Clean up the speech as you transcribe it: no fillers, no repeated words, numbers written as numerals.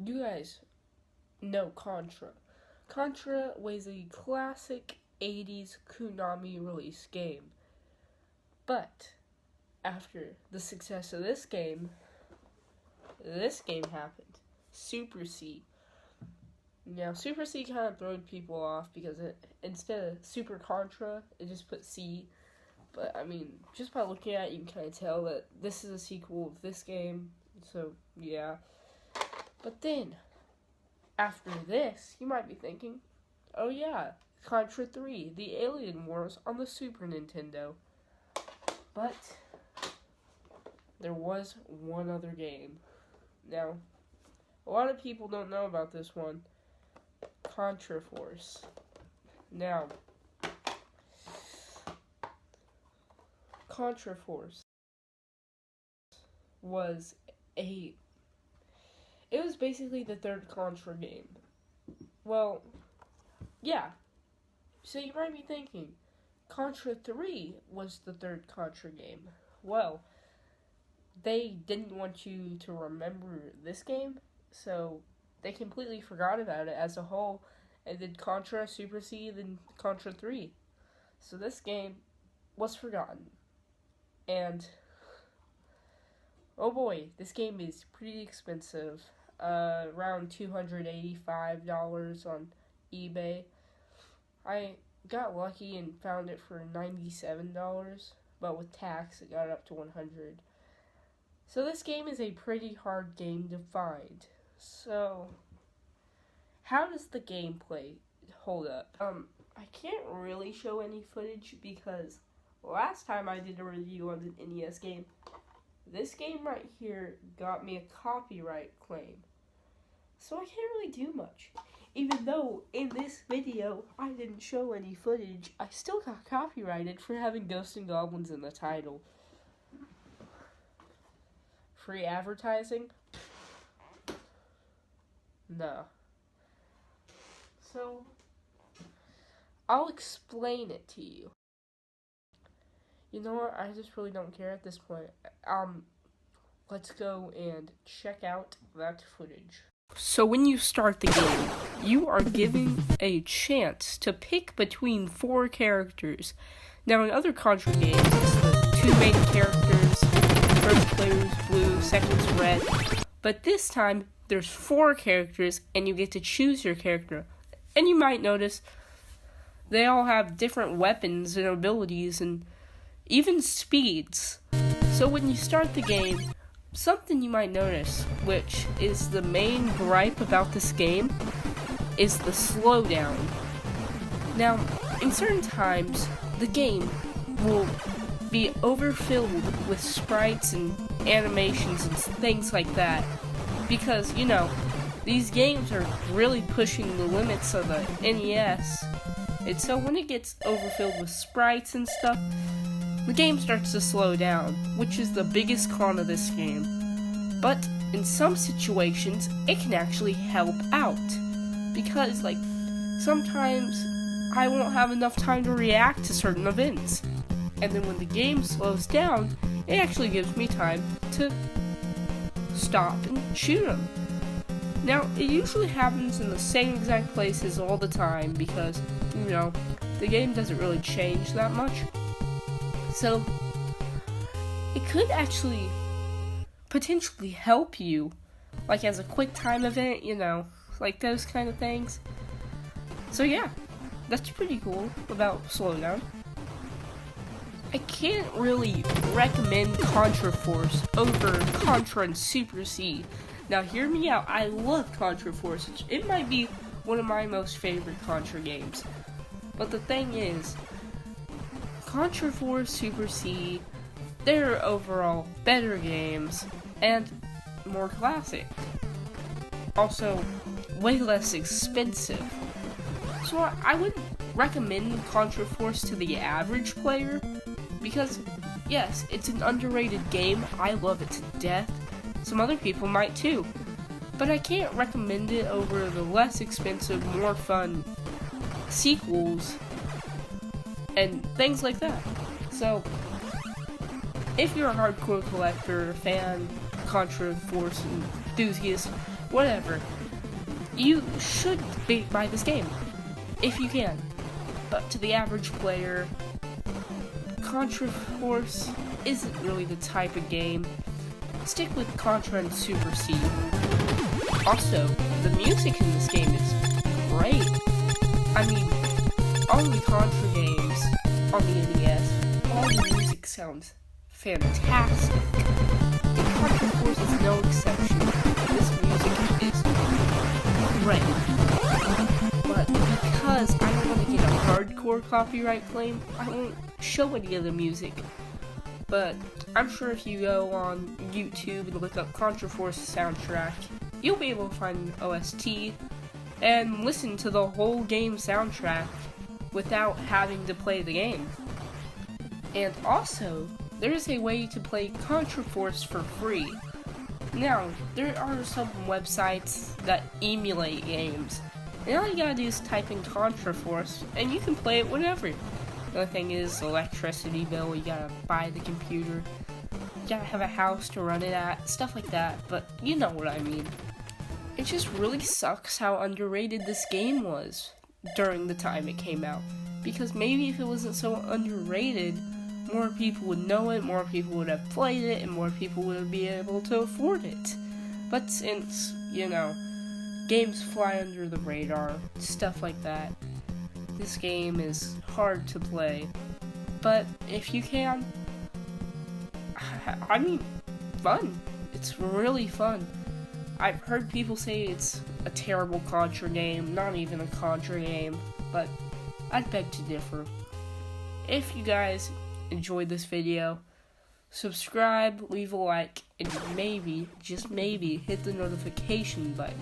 You guys know Contra. Contra was a classic 80s Konami release game. But after the success of this game happened. Super C. Now, Super C kind of threw people off because instead of Super Contra, it just put C. But, I mean, just by looking at it, you can kind of tell that this is a sequel of this game. So, yeah. But then, after this, you might be thinking, oh yeah, Contra 3, the Alien Wars on the Super Nintendo. But there was one other game. Now, a lot of people don't know about this one. Contra Force. Now, Contra Force was it was basically the third Contra game. Well, yeah. So you might be thinking, Contra 3 was the third Contra game. Well, they didn't want you to remember this game, so they completely forgot about it as a whole, and did Contra, Super C, then Contra 3. So this game was forgotten. And, oh boy, this game is pretty expensive. Around $285 on eBay. I got lucky and found it for $97, but with tax it got up to $100. So this game is a pretty hard game to find. So, how does the gameplay hold up? I can't really show any footage because last time I did a review on an NES game, this game right here got me a copyright claim. So I can't really do much. Even though in this video I didn't show any footage, I still got copyrighted for having Ghosts and Goblins in the title. Free advertising? No. So, I'll explain it to you. You know what? I just really don't care at this point. Let's go and check out that footage. So when you start the game, you are given a chance to pick between 4 characters. Now in other Contra games, it's the 2 main characters, first player's blue, second's red. But this time, there's 4 characters, and you get to choose your character. And you might notice they all have different weapons and abilities and even speeds. So when you start the game, something you might notice, which is the main gripe about this game, is the slowdown. Now, in certain times, the game will be overfilled with sprites and animations and things like that. Because, you know, these games are really pushing the limits of the NES. And so when it gets overfilled with sprites and stuff, the game starts to slow down, which is the biggest con of this game. But in some situations, it can actually help out. Because, like, sometimes I won't have enough time to react to certain events. And then when the game slows down, it actually gives me time to stop and shoot them. Now, it usually happens in the same exact places all the time because, you know, the game doesn't really change that much. So, it could actually potentially help you, like as a quick time event, you know, like those kind of things. So yeah, that's pretty cool about slowdown. I can't really recommend Contra Force over Contra and Super C. Now hear me out, I love Contra Force. It might be one of my most favorite Contra games. But the thing is, Contra Force, Super C, they're overall better games and more classic. Also, way less expensive. So I wouldn't recommend Contra Force to the average player because, yes, it's an underrated game. I love it to death. Some other people might too. But I can't recommend it over the less expensive, more fun sequels and things like that. So, if you're a hardcore collector, fan, Contra Force enthusiast, whatever. You should buy this game, if you can. But to the average player, Contra Force isn't really the type of game. Stick with Contra and Super C. Also, the music in this game is great. I mean, all the Contra games on the NES, all the music sounds fantastic. And Contra Force is no exception. This music is great. But because I don't want to get a hardcore copyright claim, I won't show any of the music. But I'm sure if you go on YouTube and look up Contra Force soundtrack, you'll be able to find an OST and listen to the whole game soundtrack without having to play the game. And also, there is a way to play Contra Force for free. Now, there are some websites that emulate games, and all you gotta do is type in Contra Force, and you can play it whenever. The only thing is, electricity bill, you gotta buy the computer, you gotta have a house to run it at, stuff like that, but you know what I mean. It just really sucks how underrated this game was during the time it came out, because maybe if it wasn't so underrated, more people would know it, more people would have played it, and more people would be able to afford it. But since, you know, games fly under the radar, stuff like that, this game is hard to play. But if you can, I mean, fun. It's really fun. I've heard people say it's a terrible Contra game, not even a Contra game, but I'd beg to differ. If you guys enjoyed this video, subscribe, leave a like, and maybe, just maybe, hit the notification button.